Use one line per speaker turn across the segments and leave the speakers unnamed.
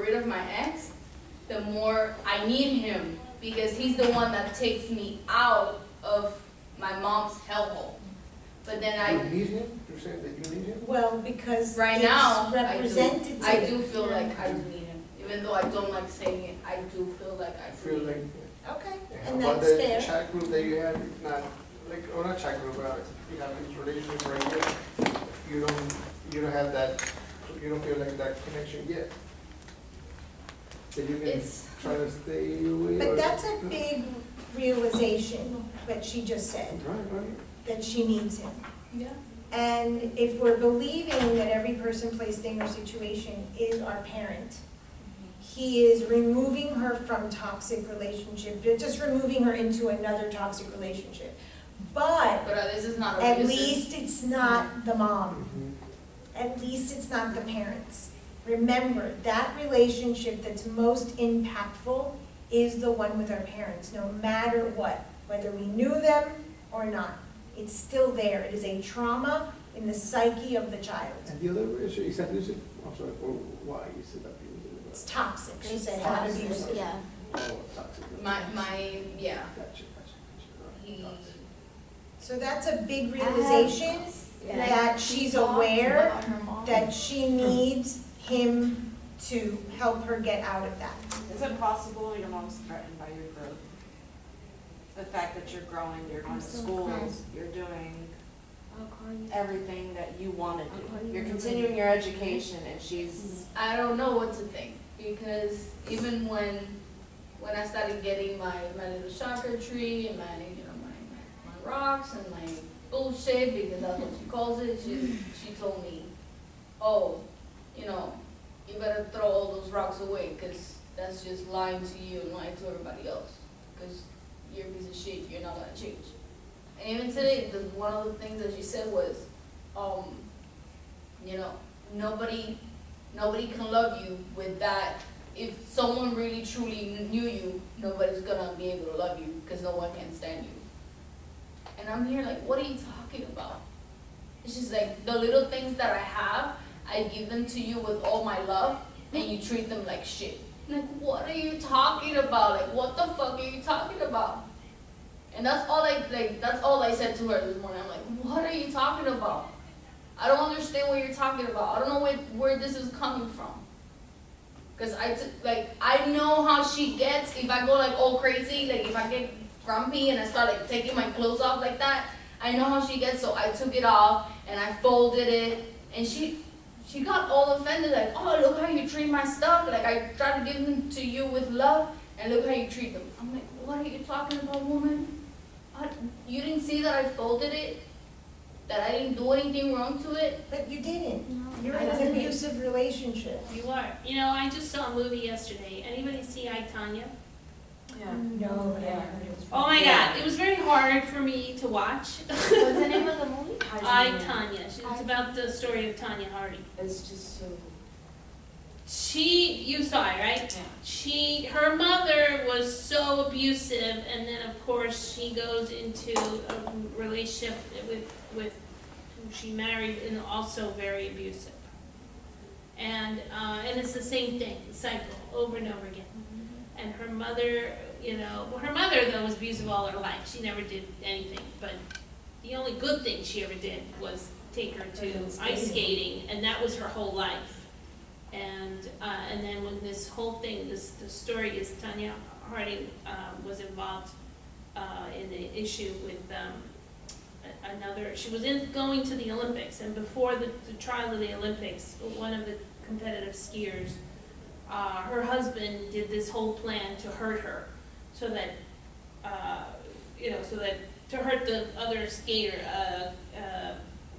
rid of my ex, the more I need him, because he's the one that takes me out of my mom's hellhole. But then
You need him? You're saying that you need him?
Well, because
right
it's
now,
representative.
I do feel like I do need him. Even though I don't like saying it, I do feel like I
Feel
need
like,
him.
Okay,
how
and
about
that's
the
fair.
chat group that you had, not, like, or not chat group, you have this relationship right here. You don't have that, you don't feel like that connection yet. That you can
It's-
try to stay away.
But
or-
that's a big realization that she just said,
Right.
that she needs him.
Yeah.
And if we're believing that every person placed in her situation is our parent, he is removing her from toxic relationship, just removing her into another toxic relationship. But
But this is not
at
abusive.
least it's not the mom.
Mhm.
At least it's not the parents. Remember, that relationship that's most impactful is the one with our parents, no matter what, whether we knew them or not. It's still there. It is a trauma in the psyche of the child.
And the other issue is abusive, I'm sorry, or why is it abusive?
It's toxic, she said,
It's
not
toxic,
abusive.
yeah.
Oh, toxic.
Yeah.
Gotcha.
He,
Toxic.
So that's a big realization
Yeah.
that she's aware that she needs him to help her get out of that.
Is it possible your mom's threatened by your growth? The fact that you're growing, you're going to
so
schools,
impressed.
you're doing
I'll call you.
everything that you want to
I'll
do.
call you
You're
in the
continuing your education and she's,
I don't know what to think, because even when I started getting my little chakra tree and my rocks and my bullshit, because that's what she calls it, she told me, oh, you better throw all those rocks away, because that's just lying to you and lying to everybody else, because you're a piece of shit, you're not gonna change. And even today, one of the things that she said was, nobody can love you with that. If someone really truly knew you, nobody's gonna be able to love you, because no one can stand you. And I'm here like, what are you talking about? It's just like, the little things that I have, I give them to you with all my love, and you treat them like shit. I'm like, what are you talking about? Like, what the fuck are you talking about? And that's all I said to her this morning. I'm like, what are you talking about? I don't understand what you're talking about. I don't know where this is coming from. Because I know how she gets if I go like all crazy, like if I get grumpy and I start like taking my clothes off like that, I know how she gets, so I took it off and I folded it, and she got all offended, like, oh, look how you treat my stuff, like I try to give them to you with love, and look how you treat them. I'm like, what are you talking about, woman? You didn't see that I folded it? That I didn't do anything wrong to it?
But you didn't.
No,
You're
I
in an
didn't.
abusive relationship.
You are. I just saw a movie yesterday. Anybody see I, Tanya?
yeah.
No, but I
Yeah.
heard it was.
Oh my God, it was very hard for me to watch.
What's the name of the movie?
I, Tanya. It's about the story of Tanya Hardy.
It's just so,
You saw it, right?
yeah.
Her mother was so abusive, and then of course she goes into a relationship with who she married, and also very abusive. And it's the same thing, the cycle, over and over again. And her mother, her mother though was abusive all her life. She never did anything, but the only good thing she ever did was take her to ice skating, and that was her whole life. And then when this whole thing, the story is Tanya Harding was involved in the issue with she was going to the Olympics, and before the trial of the Olympics, one of the competitive skiers, her husband did this whole plan to hurt her, so that to hurt the other skater,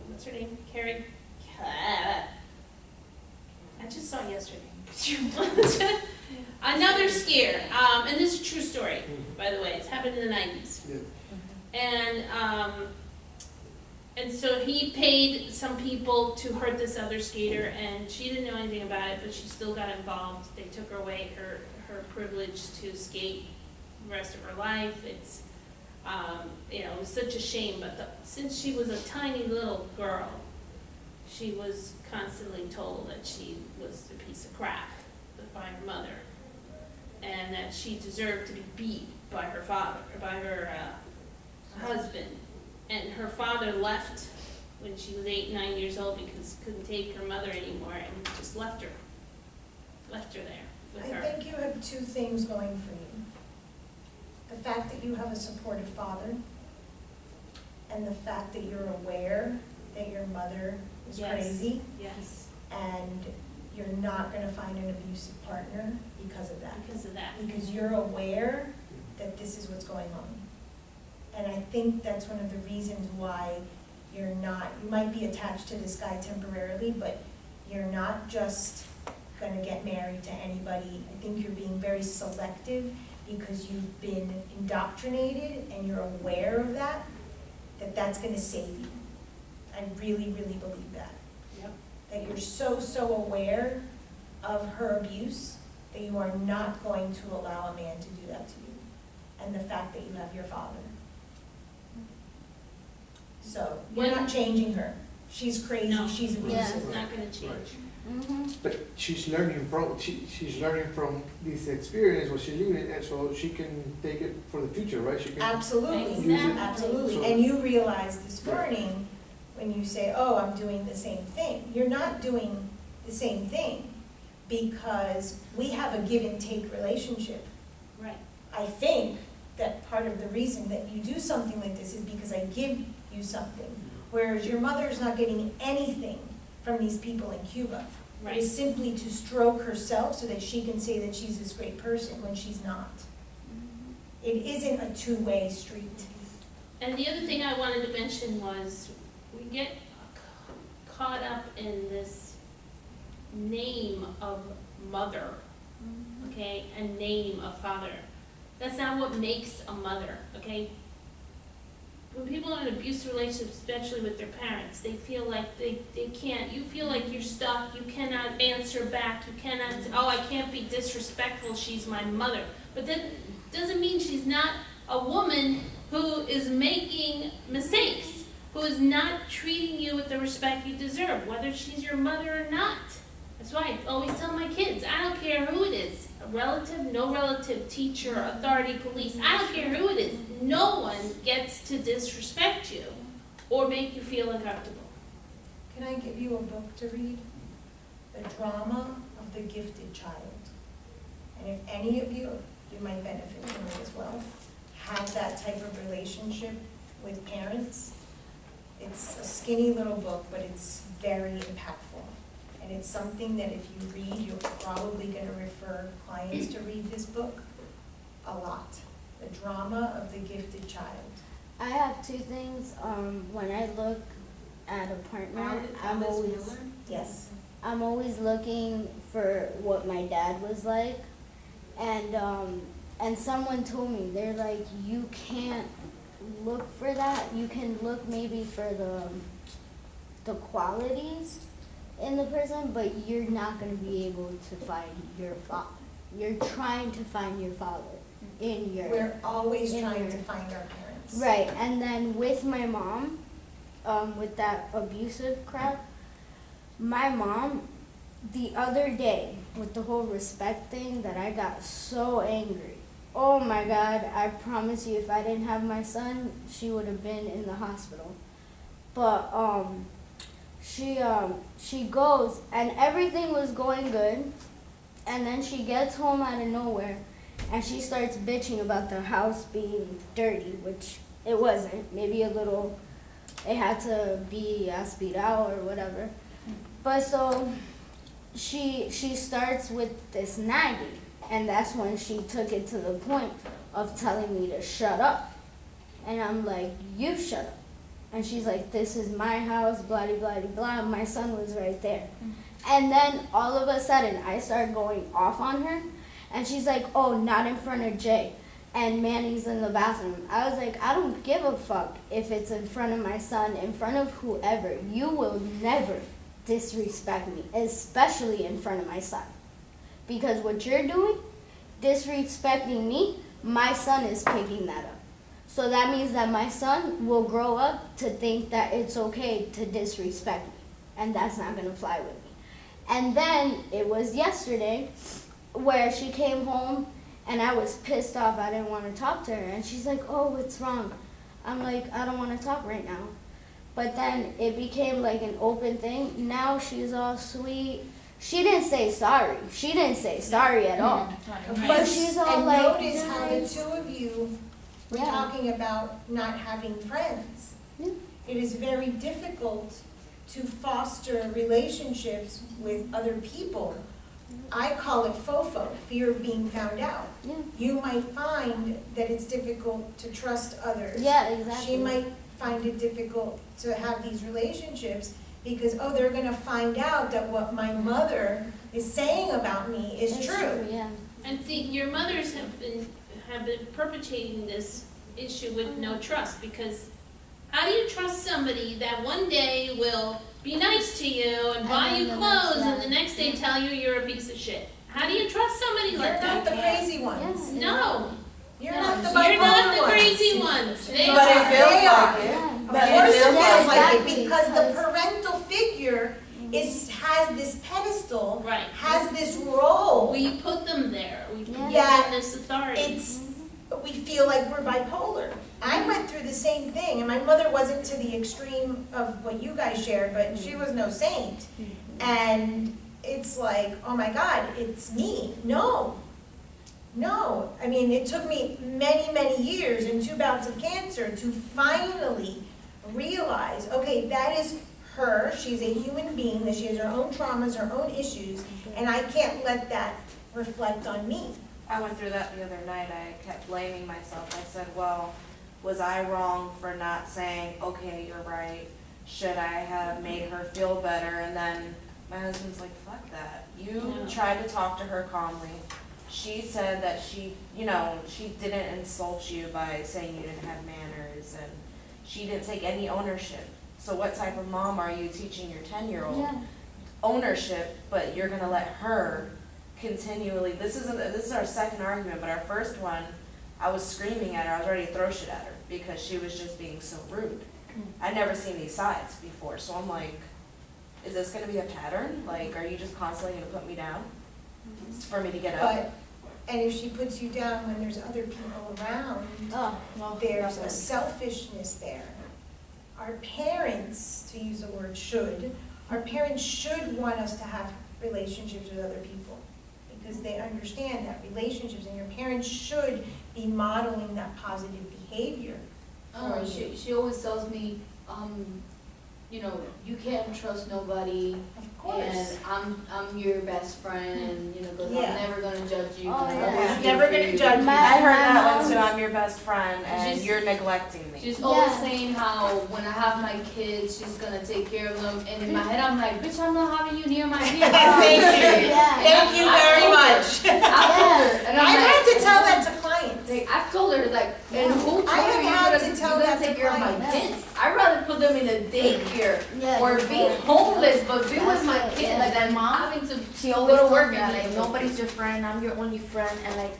what's her name, Carrie? I just saw it yesterday. Another skier, and this is a true story, by the way. It's happened in the 90s.
Yeah.
And so he paid some people to hurt this other skater, and she didn't know anything about it, but she still got involved. They took away her privilege to skate the rest of her life. It's, it was such a shame, but since she was a tiny little girl, she was constantly told that she was a piece of crap. by her mother, and that she deserved to be beat by her father, or by her husband. And her father left when she was 8, 9 years old because couldn't take her mother anymore and just left her there with
I
her.
think you have two things going for you. The fact that you have a supportive father, and the fact that you're aware that your mother is
Yes.
crazy,
Yes,
and you're not gonna find an abusive partner because of that.
because of that.
Because you're aware that this is what's going on. And I think that's one of the reasons why you're not, you might be attached to this guy temporarily, but you're not just gonna get married to anybody. I think you're being very selective because you've been indoctrinated and you're aware of that, that's gonna save you. I really, really believe that.
Yep.
That you're so aware of her abuse that you are not going to allow a man to do that to you. And the fact that you have your father. So, you're not changing her. She's crazy,
No.
she's
Yeah.
abusive.
It's not gonna change.
Mm-hmm.
But she's learning from this experience, what she's living, and so she can take it for the future, right? She can
Absolutely,
use it.
absolutely.
So-
And you realize this morning, when you say, oh, I'm doing the same thing, you're not doing the same thing because we have a give and take relationship.
Right.
I think that part of the reason that you do something like this is because I give you something, whereas your mother is not getting anything from these people in Cuba. It
Right.
is simply to stroke herself so that she can say that she's this great person when she's not. It isn't a two-way street.
And the other thing I wanted to mention was, we get caught up in this name of mother, okay, and name of father. That's not what makes a mother, okay? When people are in abusive relationships, especially with their parents, they feel like they can't, you feel like you're stuck, you cannot answer back, you cannot, oh, I can't be disrespectful, she's my mother. But that doesn't mean she's not a woman who is making mistakes, who is not treating you with the respect you deserve, whether she's your mother or not. That's why I always tell my kids, I don't care who it is, a relative, no relative, teacher, authority, police, I don't care who it is. No one gets to disrespect you or make you feel uncomfortable.
Can I give you a book to read? The Drama of the Gifted Child. And if any of you, you might benefit from it as well, have that type of relationship with parents, it's a skinny little book, but it's very impactful. And it's something that if you read, you're probably gonna refer clients to read this book a lot. The Drama of the Gifted Child.
I have two things. When I look at a partner, I'm always looking for what my dad was like, and someone told me, they're like, you can't look for that. You can look maybe for the qualities in the person, but you're not going to be able to find your father. You're trying to find your father in your...
We're always
in
trying
your-
to find our parents.
Right, and then with my mom, with that abusive crap, my mom, the other day, with the whole respect thing, that I got so angry. Oh my God, I promise you, if I didn't have my son, she would have been in the hospital. But she goes, and everything was going good, and then she gets home out of nowhere, and she starts bitching about the house being dirty, which it wasn't. Maybe a little, it had to be aspied out or whatever. But so she starts with this nagging, and that's when she took it to the point of telling me to shut up. And I'm like, you shut up. And she's like, this is my house, blah, blah, blah, blah. My son was right there. And then all of a sudden, I start going off on her. And she's like, oh, not in front of Jay. And Manny's in the bathroom. I was like, I don't give a fuck if it's in front of my son, in front of whoever. You will never disrespect me, especially in front of my son. Because what you're doing, disrespecting me, my son is picking that up. So that means that my son will grow up to think that it's okay to disrespect me. And that's not going to fly with me. And then it was yesterday where she came home and I was pissed off. I didn't want to talk to her. And she's like, oh, what's wrong? I'm like, I don't want to talk right now. But then it became like an open thing. Now she's all sweet. She didn't say sorry. She didn't say sorry at all. But she's all
And
like,
notice how the
nice.
two of you were
Yeah.
talking about not having friends.
Yeah.
It is very difficult to foster relationships with other people. I call it FOFO, fear of being found out.
Yeah.
You might find that it's difficult to trust others.
Yeah, exactly.
She might find it difficult to have these relationships because, oh, they're gonna find out that what my mother is saying about me is
It's
true.
Yeah.
And see, your mothers have been perpetuating this issue with no trust, because how do you trust somebody that one day will be nice to you and buy
And
you
then the
clothes
next
and the next day tell you you're a piece of shit? How do you trust somebody
You're
like
not
that?
the crazy ones.
Yeah.
No,
You're
no,
not the
you're not
bipolar
the
ones.
crazy ones. They
But it
are.
feels
They are.
like it.
Yeah.
Of
But it
course it
feels
feels
like
like
exactly,
it, because the
because-
parental figure has this pedestal,
Right.
has this role.
We put them there. We give
Yeah.
them this authority.
It's, we feel like we're bipolar. I went through the same thing, and my mother wasn't to the extreme of what you guys shared, but she was no saint. And it's like, oh my God, it's me. No. No. I mean, it took me many, many years and 2 bouts of cancer to finally realize, okay, that is her. She's a human being, that she has her own traumas, her own issues, and I can't let that reflect on me.
I went through that the other night. I kept blaming myself. I said, well, was I wrong for not saying, okay, you're right? Should I have made her feel better? And then my husband's like, fuck that. You
Yeah.
tried to talk to her calmly. She said that she didn't insult you by saying you didn't have manners, and she didn't take any ownership. So what type of mom are you teaching your 10-year-old?
Yeah.
Ownership, but you're gonna let her continually, this is our second argument, but our first one, I was screaming at her, I was ready to throw shit at her because she was just being so rude. I'd never seen these sides before, so I'm like, is this gonna be a pattern? Like, are you just constantly gonna put me down for me to get up?
But, and if she puts you down when there's other people around,
Oh,
there's a selfishness there. Our parents, to use the word should, our parents should want us to have relationships with other people because they understand that relationships, and your parents should be modeling that positive behavior for you.
She always tells me, you know, you can't trust nobody,
Of course.
and I'm your best friend, you know, 'cause
Yeah.
I'm never gonna judge you.
Oh,
'cause I'm
yeah.
always
I'm
here
never
for
gonna
you.
judge you.
My-
I heard that
mom-
one too, I'm your best friend and
She's-
you're neglecting me.
She's always
Yeah.
saying how when I have my kids, she's gonna take care of them, and in my head I'm like, bitch, I'm not having you near my kids.
Thank you.
Yeah.
Thank you very much.
I've told her, and I'm
I've
like,
had to tell that to clients.
like, I've told her, like, and who told
I have
her
had
you're
to
gonna,
tell
you're gonna
that to
take care of my
clients.
kids? I'd rather put them in a daycare
Yeah,
or be homeless, but be with
That's
my
it,
kids,
yeah.
like,
That
I'm
mom,
having to
she
go
always
to
told
work
me
and
that, like,
like,
nobody's your friend, I'm your only friend, and like,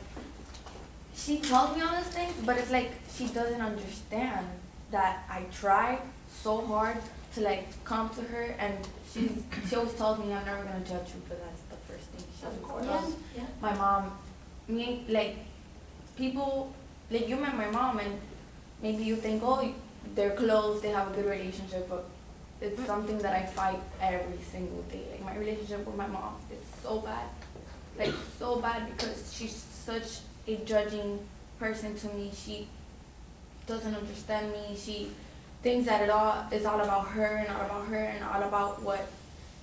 she tells me all these things, but it's like, she doesn't understand that I tried so hard to like come to her, and she always tells me I'm never gonna judge you, but that's the first thing she always tells
Yeah.
my mom. Me, like, people, like, you met my mom, and maybe you think, oh, they're close, they have a good relationship, but it's something that I fight every single day. Like, my relationship with my mom is so bad. Like, so bad because she's such a judging person to me. She doesn't understand me. She thinks that it all is all about her and all about her and all about what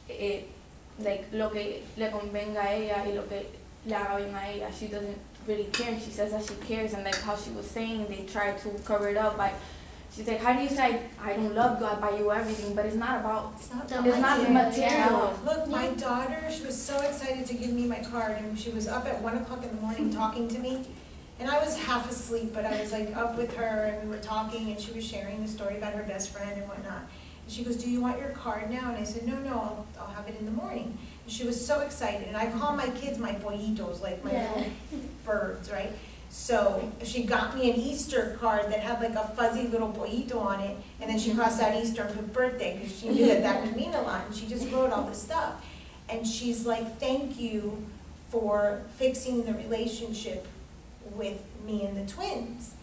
it, like, lo que le convenga a ella y lo que le haga bien a ella. She doesn't really care, and she says that she cares, and like how she was saying, they try to cover it up by, she's like, how do you say I don't love you, I buy you everything, but it's not about,
It's not
it's not material.
Look, my daughter, she was so excited to give me my card, and she was up at 1 o'clock in the morning talking to me. And I was half asleep, but I was like up with her, and we were talking, and she was sharing the story about her best friend and whatnot. And she goes, do you want your card now? And I said, no, I'll have it in the morning. And she was so excited, and I call my kids my pollitos, like my little birds, right? So she got me an Easter card that had like a fuzzy little pollito on it, and then she crossed out Easter and put birthday, because she knew that that would mean a lot, and she just wrote all this stuff. And she's like, thank you for fixing the relationship with me and the twins.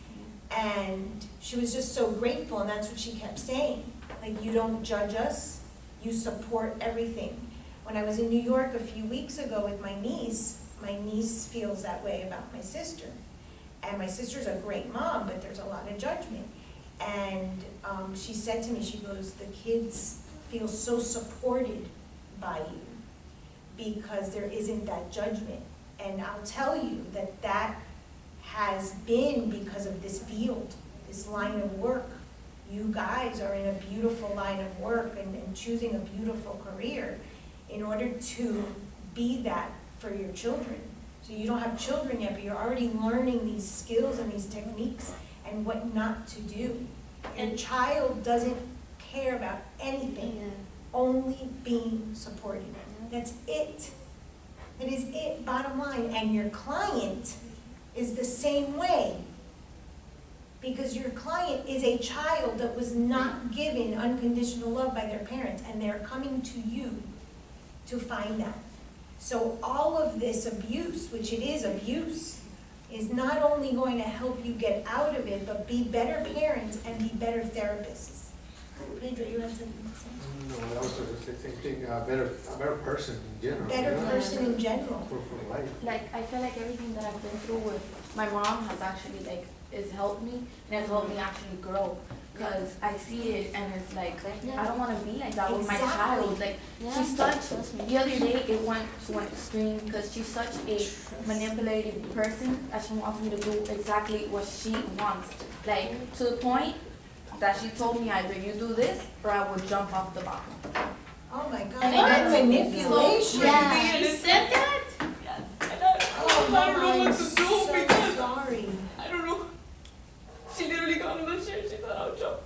And she was just so grateful, and that's what she kept saying. Like, you don't judge us, you support everything. When I was in New York a few weeks ago with my niece feels that way about my sister. And my sister's a great mom, but there's a lot of judgment. And she said to me, she goes, the kids feel so supported by you because there isn't that judgment. And I'll tell you that that has been because of this field, this line of work. You guys are in a beautiful line of work and choosing a beautiful career in order to be that for your children. So you don't have children yet, but you're already learning these skills and these techniques and what not to do. And child doesn't care about anything, only being supported. That's it. That is it, bottom line. And your client is the same way. Because your client is a child that was not given unconditional love by their parents, and they're coming to you to find that. So all of this abuse, which it is abuse, is not only going to help you get out of it, but be better parents and be better therapists. Pedro, you have something to say?
No, I was going to say the same thing, a better person in general.
Better
you know?
person in general.
For life.
Like, I feel like everything that I've been through with my mom has actually, like, it's helped me, and it's helped me actually grow. Because I see it, and it's like, I don't want to be like that with my child. Like, she's such, the other day it went to an extreme, because she's such a manipulative person that she wants me to do exactly what she wants. Like, to the point that she told me either you do this, or I would jump off the balcony.
Oh my God,
And
that's
it
manipulation.
Yeah.
You said that?
Yes.
Oh,
I don't know
I'm
what to do
so
because
sorry.
I don't know. She literally got on the chair. She said, "I'll jump."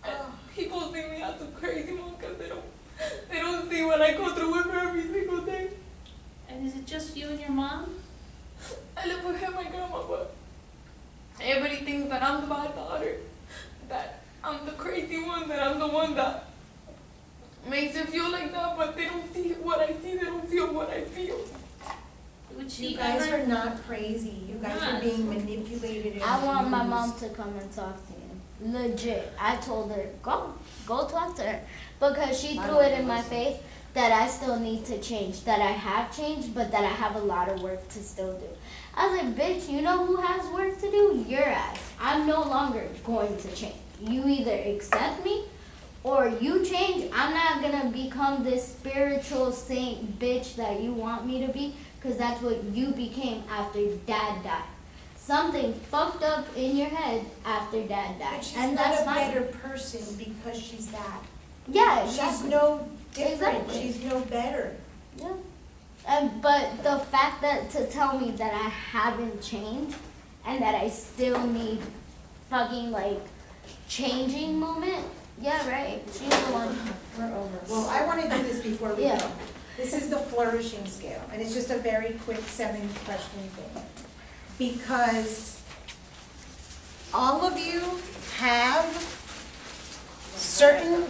And people see me as a crazy one because they don't see what I go through with her every single day.
And is it just you and your mom?
I live with her and my grandma, but everybody thinks that I'm the bad daughter, that I'm the crazy one, that I'm the one that makes it feel like that, but they don't see what I see, they don't feel what I feel.
Would she
You guys
ever?
are not crazy. You guys are
Not.
being manipulated and
I want my
abused.
mom to come and talk to you. Legit. I told her, go talk to her. Because she threw it in my face that I still need to change. That I have changed, but that I have a lot of work to still do. I was like, bitch, you know who has work to do? Your ass. I'm no longer going to change. You either accept me or you change. I'm not going to become this spiritual saint bitch that you want me to be. Because that's what you became after Dad died. Something fucked up in your head after Dad died.
But she's
And
not
that's
a
fine.
better person because she's that.
Yeah,
She's
exactly.
no different.
Exactly.
She's no better.
Yeah. But the fact that to tell me that I haven't changed and that I still need fucking like changing moment. Yeah, right. She's the one. We're over.
Well, I want to do this before we
Yeah.
go. This is the flourishing scale, and it's just a very quick 7-question thing. Because all of you have certain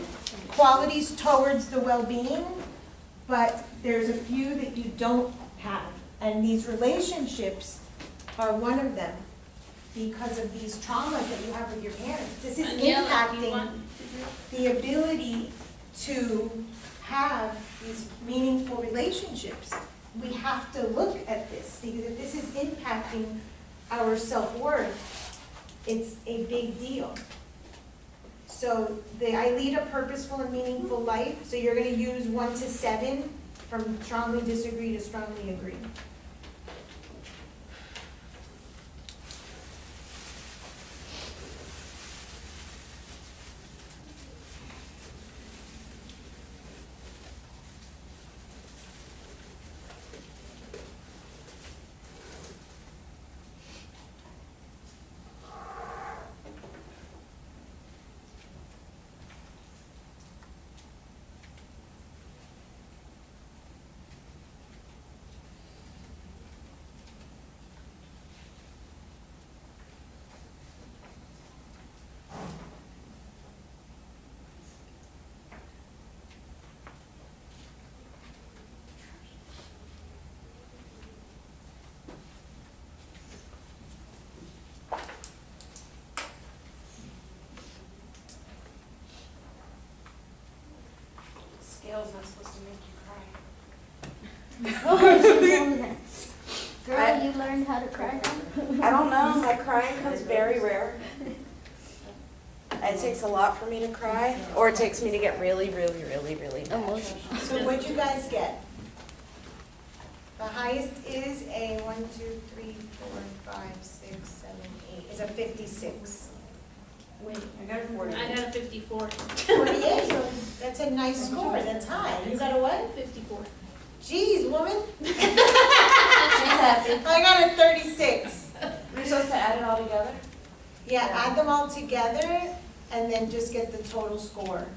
qualities towards the well-being, but there's a few that you don't have. And these relationships are one of them because of these traumas that you have with your parents. This is
Daniela, you
impacting
want-
the ability to have these meaningful relationships. We have to look at this, because if this is impacting our self-worth, it's a big deal. So I lead a purposeful and meaningful life, so you're gonna use 1 to 7, from strongly disagree to strongly agree.
not supposed to make you cry.
Girl, you learned how to cry now?
I don't know, my crying comes very rare. It takes a lot for me to cry, or it takes me to get really, really, really, really mad.
Emotional.
So what'd you guys get? The highest is a 1, 2, 3, 4, 5, 6, 7, 8, is a 56.
I got a 40.
I got a 54.
48, that's a nice score, that's high. You got a what?
54.
Jeez, woman.
She's happy.
I got a 36.
You're supposed to add it all together?
Yeah, add them all together and then just get the total score.
Okay.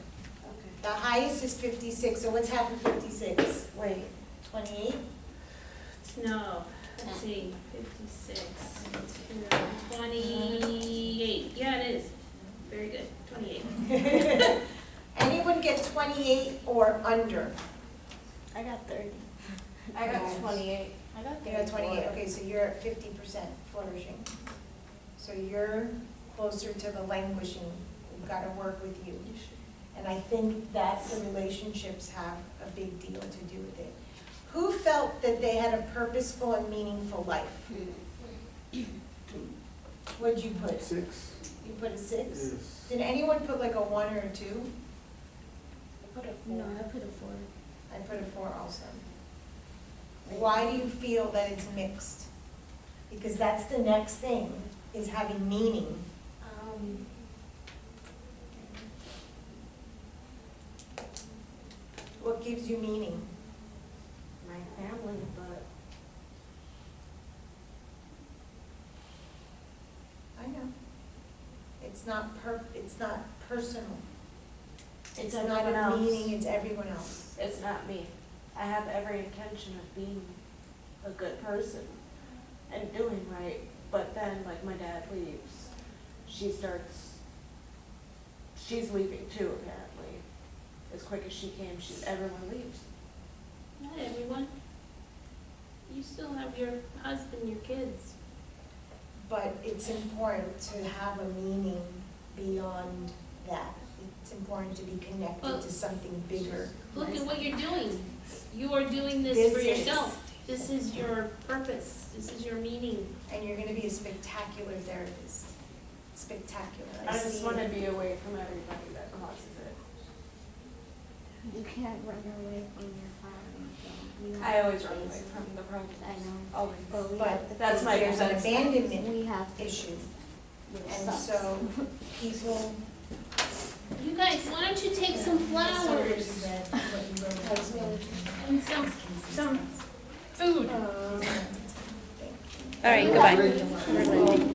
The highest is 56, so what's half of 56?
Wait.
28?
No, let's see, 56, 28. Yeah, it is. Very good, 28.
Anyone get 28 or under?
I got 30.
I got 28.
I got
You got 28, okay, so you're at 50% flourishing. So you're closer to the languishing, we've got to work with you. And I think that the relationships have a big deal to do with it. Who felt that they had a purposeful and meaningful life? What'd you put?
6.
You put a 6?
Yes.
Did anyone put like a 1 or a 2?
I put a 4.
No, I put a 4.
I put a 4 also. Why do you feel that it's mixed? Because that's the next thing, is having meaning. What gives you meaning?
My family, but
I know. It's not personal.
it's
not
everyone
a
else.
meaning, it's everyone else.
It's not me. I have every intention of being a good person and doing right, but then like my dad leaves, she's leaving too apparently. As quick as she came, everyone leaves.
Not everyone. You still have your husband, your kids.
But it's important to have a meaning beyond that. It's important to be connected
Well,
to something bigger.
Look at what you're doing. You are doing this
This
for
is-
yourself. This is your purpose. This is your meaning.
And you're gonna be a spectacular therapist. Spectacular.
I just
see
want to
it.
be away from everybody that causes it.
You can't run away from your family. So you
I
have
always
to
run away
face it.
from the problems.
I know.
Always.
But we
But
have to
That's
face
my
it.
there's an
defense.
abandonment
We have to.
issue.
It
And
sucks.
so people.
You guys, why don't you take some flowers and some food?
All
All right,
Great.